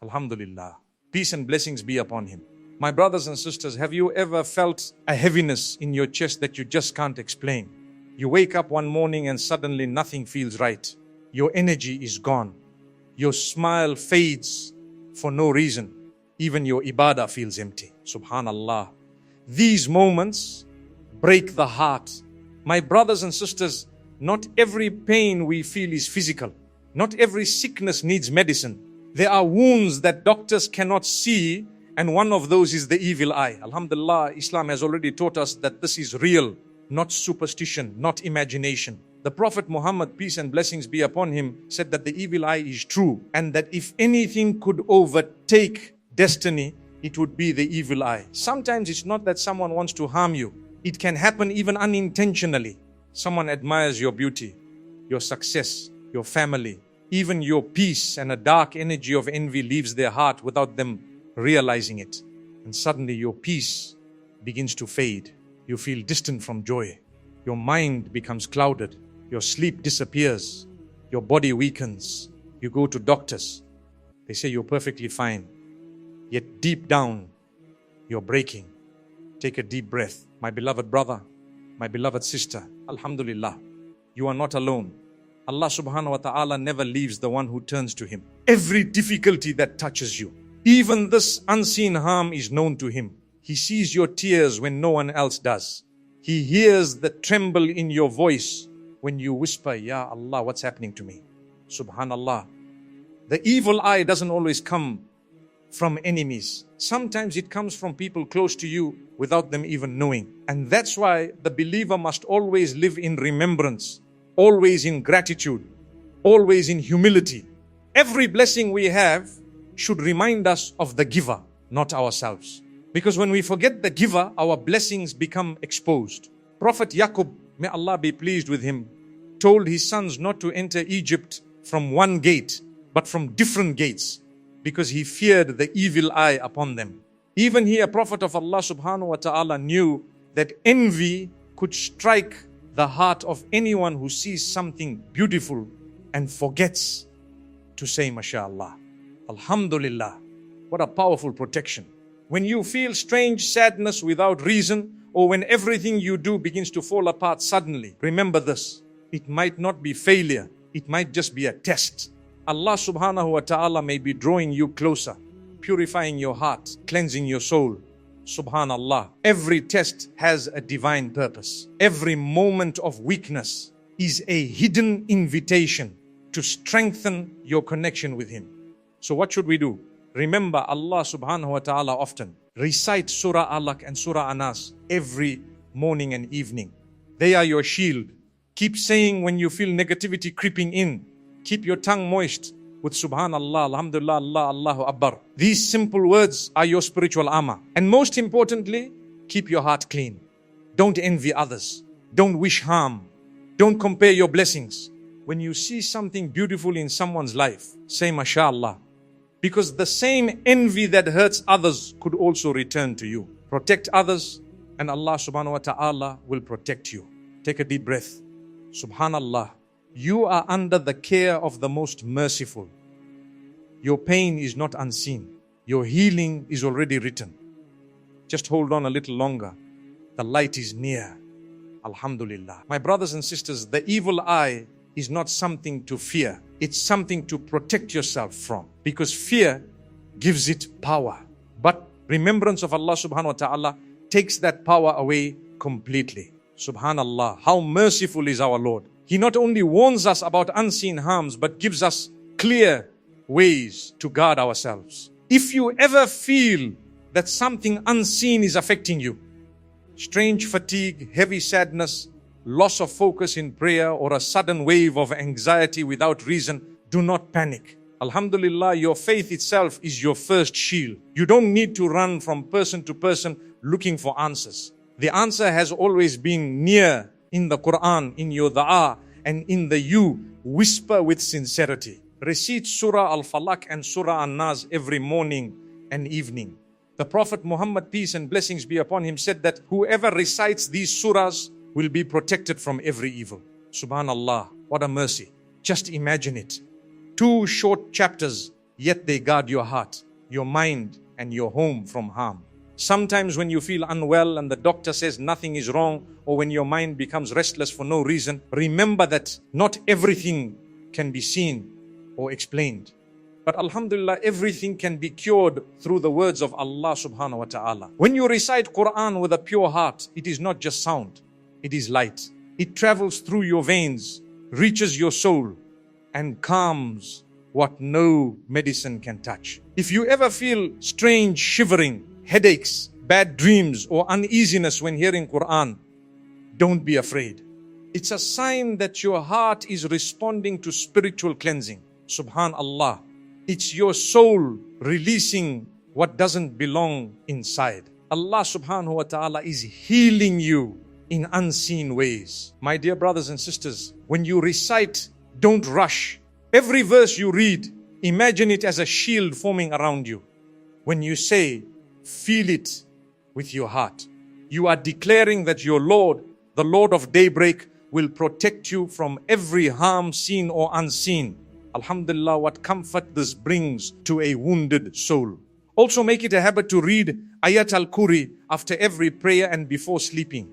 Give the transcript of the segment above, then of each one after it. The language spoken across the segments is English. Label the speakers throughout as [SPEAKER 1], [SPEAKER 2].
[SPEAKER 1] Alhamdulillah. Peace and blessings be upon him. My brothers and sisters, have you ever felt a heaviness in your chest that you just can't explain? You wake up one morning and suddenly nothing feels right. Your energy is gone. Your smile fades for no reason. Even your ibadah feels empty. Subhanallah. These moments break the heart. My brothers and sisters, not every pain we feel is physical. Not every sickness needs medicine. There are wounds that doctors cannot see, and one of those is the evil eye. Alhamdulillah, Islam has already taught us that this is real, not superstition, not imagination. The Prophet Muhammad, peace and blessings be upon him, said that the evil eye is true, and that if anything could overtake destiny, it would be the evil eye. Sometimes it's not that someone wants to harm you. It can happen even unintentionally. Someone admires your beauty, your success, your family, even your peace, and a dark energy of envy leaves their heart without them realizing it. And suddenly your peace begins to fade. You feel distant from joy. Your mind becomes clouded. Your sleep disappears. Your body weakens. You go to doctors. They say you're perfectly fine. Yet deep down, you're breaking. Take a deep breath. My beloved brother, my beloved sister, Alhamdulillah, you are not alone. Allah subhanahu wa ta'ala never leaves the one who turns to him. Every difficulty that touches you, even this unseen harm, is known to him. He sees your tears when no one else does. He hears the tremble in your voice when you whisper, Ya Allah, what's happening to me? Subhanallah. The evil eye doesn't always come from enemies. Sometimes it comes from people close to you without them even knowing. And that's why the believer must always live in remembrance, always in gratitude, always in humility. Every blessing we have should remind us of the giver, not ourselves. Because when we forget the giver, our blessings become exposed. Prophet Yaqub, may Allah be pleased with him, told his sons not to enter Egypt from one gate, but from different gates, because he feared the evil eye upon them. Even he, a prophet of Allah subhanahu wa ta'ala, knew that envy could strike the heart of anyone who sees something beautiful and forgets to say MashaAllah. Alhamdulillah. What a powerful protection. When you feel strange sadness without reason, or when everything you do begins to fall apart suddenly, remember this. It might not be failure. It might just be a test. Allah subhanahu wa ta'ala may be drawing you closer, purifying your heart, cleansing your soul. Subhanallah. Every test has a divine purpose. Every moment of weakness is a hidden invitation to strengthen your connection with Him. So what should we do? Remember Allah subhanahu wa ta'ala often. Recite Surah Alaq and Surah Anas every morning and evening. They are your shield. Keep saying when you feel negativity creeping in. Keep your tongue moist with Subhanallah, Alhamdulillah, Allah, Allahu Akbar. These simple words are your spiritual armor. And most importantly, keep your heart clean. Don't envy others. Don't wish harm. Don't compare your blessings. When you see something beautiful in someone's life, say MashaAllah. Because the same envy that hurts others could also return to you. Protect others and Allah subhanahu wa ta'ala will protect you. Take a deep breath. Subhanallah. You are under the care of the most merciful. Your pain is not unseen. Your healing is already written. Just hold on a little longer. The light is near. Alhamdulillah. My brothers and sisters, the evil eye is not something to fear. It's something to protect yourself from. Because fear gives it power. But remembrance of Allah subhanahu wa ta'ala takes that power away completely. Subhanallah. How merciful is our Lord. He not only warns us about unseen harms, but gives us clear ways to guard ourselves. If you ever feel that something unseen is affecting you, strange fatigue, heavy sadness, loss of focus in prayer, or a sudden wave of anxiety without reason, do not panic. Alhamdulillah, your faith itself is your first shield. You don't need to run from person to person looking for answers. The answer has always been near in the Quran, in your dua, and in the you whisper with sincerity. Recite Surah Al-Falaq and Surah An-Nas every morning and evening. The Prophet Muhammad, peace and blessings be upon him, said that whoever recites these surahs will be protected from every evil. Subhanallah, what a mercy. Just imagine it. 2 short chapters, yet they guard your heart, your mind, and your home from harm. Sometimes when you feel unwell and the doctor says nothing is wrong, or when your mind becomes restless for no reason, remember that not everything can be seen or explained. But alhamdulillah, everything can be cured through the words of Allah subhanahu wa ta'ala. When you recite Quran with a pure heart, it is not just sound, it is light. It travels through your veins, reaches your soul, and calms what no medicine can touch. If you ever feel strange shivering, headaches, bad dreams, or uneasiness when hearing Quran, don't be afraid. It's a sign that your heart is responding to spiritual cleansing. Subhanallah. It's your soul releasing what doesn't belong inside. Allah subhanahu wa ta'ala is healing you in unseen ways. My dear brothers and sisters, when you recite, don't rush. Every verse you read, imagine it as a shield forming around you. When you say, feel it with your heart. You are declaring that your Lord, the Lord of daybreak, will protect you from every harm seen or unseen. Alhamdulillah, what comfort this brings to a wounded soul. Also make it a habit to read Ayat al-Kuri after every prayer and before sleeping.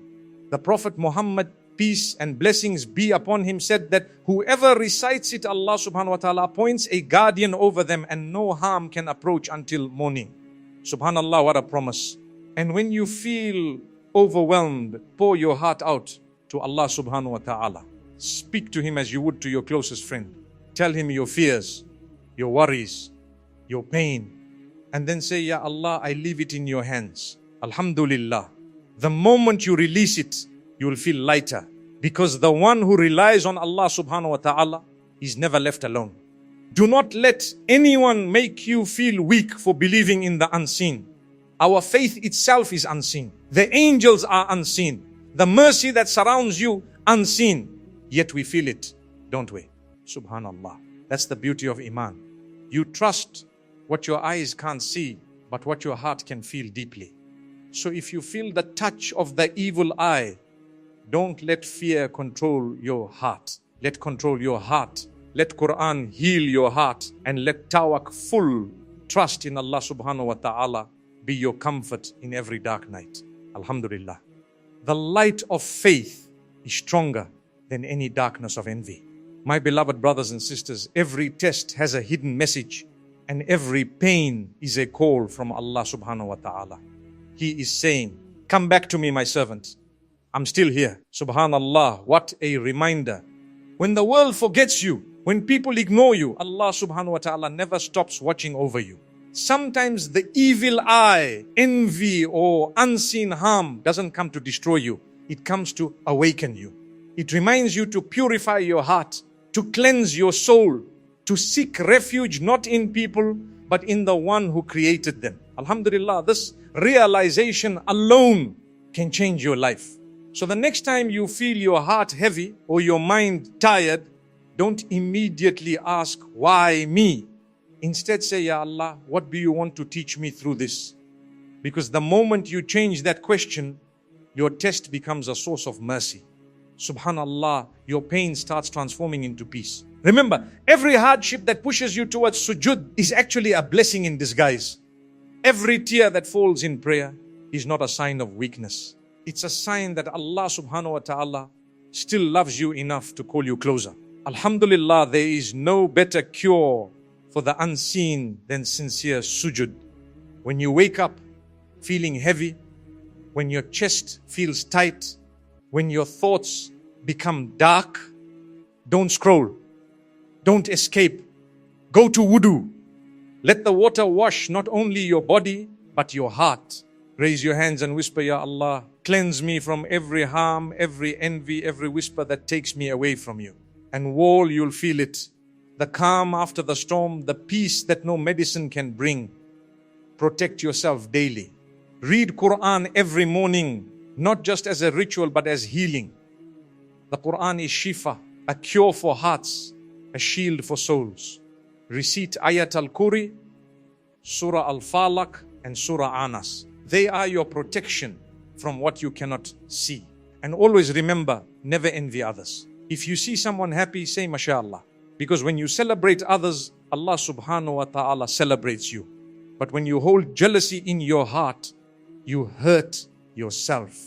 [SPEAKER 1] The Prophet Muhammad, peace and blessings be upon him, said that whoever recites it, Allah subhanahu wa ta'ala appoints a guardian over them and no harm can approach until morning. Subhanallah, what a promise. And when you feel overwhelmed, pour your heart out to Allah subhanahu wa ta'ala. Speak to him as you would to your closest friend. Tell him your fears, your worries, your pain. And then say, Ya Allah, I leave it in your hands. Alhamdulillah. The moment you release it, you will feel lighter. Because the one who relies on Allah subhanahu wa ta'ala is never left alone. Do not let anyone make you feel weak for believing in the unseen. Our faith itself is unseen. The angels are unseen. The mercy that surrounds you, unseen. Yet we feel it, don't we? Subhanallah. That's the beauty of iman. You trust what your eyes can't see, but what your heart can feel deeply. So if you feel the touch of the evil eye, don't let fear control your heart. Let control your heart. Let Quran heal your heart, and let full trust in Allah subhanahu wa ta'ala be your comfort in every dark night. Alhamdulillah. The light of faith is stronger than any darkness of envy. My beloved brothers and sisters, every test has a hidden message, and every pain is a call from Allah subhanahu wa ta'ala. He is saying, come back to me, my servant. I'm still here. Subhanallah, what a reminder. When the world forgets you, when people ignore you, Allah subhanahu wa ta'ala never stops watching over you. Sometimes the evil eye, envy, or unseen harm doesn't come to destroy you. It comes to awaken you. It reminds you to purify your heart, to cleanse your soul, to seek refuge not in people, but in the one who created them. Alhamdulillah, this realization alone can change your life. So the next time you feel your heart heavy or your mind tired, don't immediately ask, why me? Instead say, Ya Allah, what do you want to teach me through this? Because the moment you change that question, your test becomes a source of mercy. Subhanallah, your pain starts transforming into peace. Remember, every hardship that pushes you towards sujood is actually a blessing in disguise. Every tear that falls in prayer is not a sign of weakness. It's a sign that Allah subhanahu wa ta'ala still loves you enough to call you closer. Alhamdulillah, there is no better cure for the unseen than sincere sujood. When you wake up feeling heavy, when your chest feels tight, when your thoughts become dark, don't scroll, don't escape, go to wudu. Let the water wash not only your body, but your heart. Raise your hands and whisper, Ya Allah, cleanse me from every harm, every envy, every whisper that takes me away from you. And wall, you'll feel it. The calm after the storm, the peace that no medicine can bring. Protect yourself daily. Read Quran every morning, not just as a ritual, but as healing. The Quran is shifa, a cure for hearts, a shield for souls. Recite Ayat al-Kuri, Surah al-Falaq, and Surah Anas. They are your protection from what you cannot see. And always remember, never envy others. If you see someone happy, say mashallah. Because when you celebrate others, Allah subhanahu wa ta'ala celebrates you. But when you hold jealousy in your heart, you hurt yourself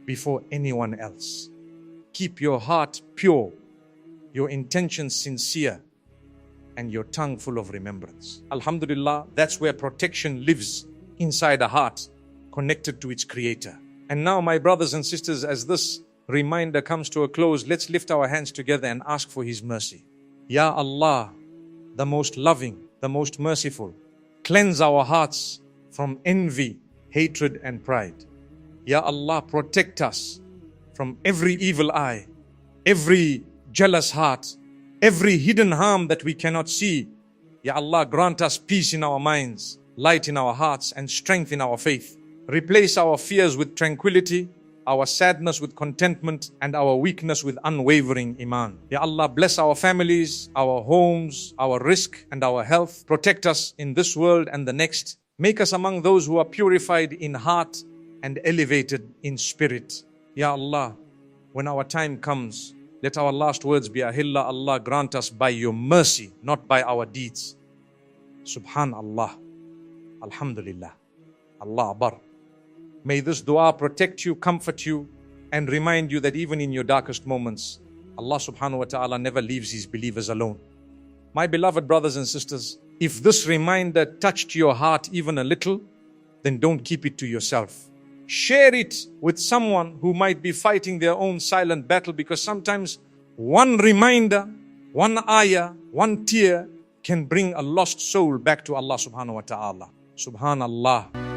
[SPEAKER 1] before anyone else. Keep your heart pure, your intentions sincere, and your tongue full of remembrance. Alhamdulillah, that's where protection lives, inside a heart connected to its creator. And now, my brothers and sisters, as this reminder comes to a close, let's lift our hands together and ask for His mercy. Ya Allah, the most loving, the most merciful, cleanse our hearts from envy, hatred and pride. Ya Allah, protect us from every evil eye, every jealous heart, every hidden harm that we cannot see. Ya Allah, grant us peace in our minds, light in our hearts and strength in our faith. Replace our fears with tranquility, our sadness with contentment, and our weakness with unwavering iman. Ya Allah, bless our families, our homes, our rizq and our health. Protect us in this world and the next. Make us among those who are purified in heart and elevated in spirit. Ya Allah, when our time comes, let our last words be Ahillah, Allah, grant us by your mercy, not by our deeds. Subhanallah. Alhamdulillah. Allah Akbar. May this dua protect you, comfort you, and remind you that even in your darkest moments, Allah subhanahu wa ta'ala never leaves His believers alone. My beloved brothers and sisters, if this reminder touched your heart even a little, then don't keep it to yourself. Share it with someone who might be fighting their own silent battle, because sometimes one reminder, one ayah, one tear can bring a lost soul back to Allah subhanahu wa ta'ala. Subhanallah.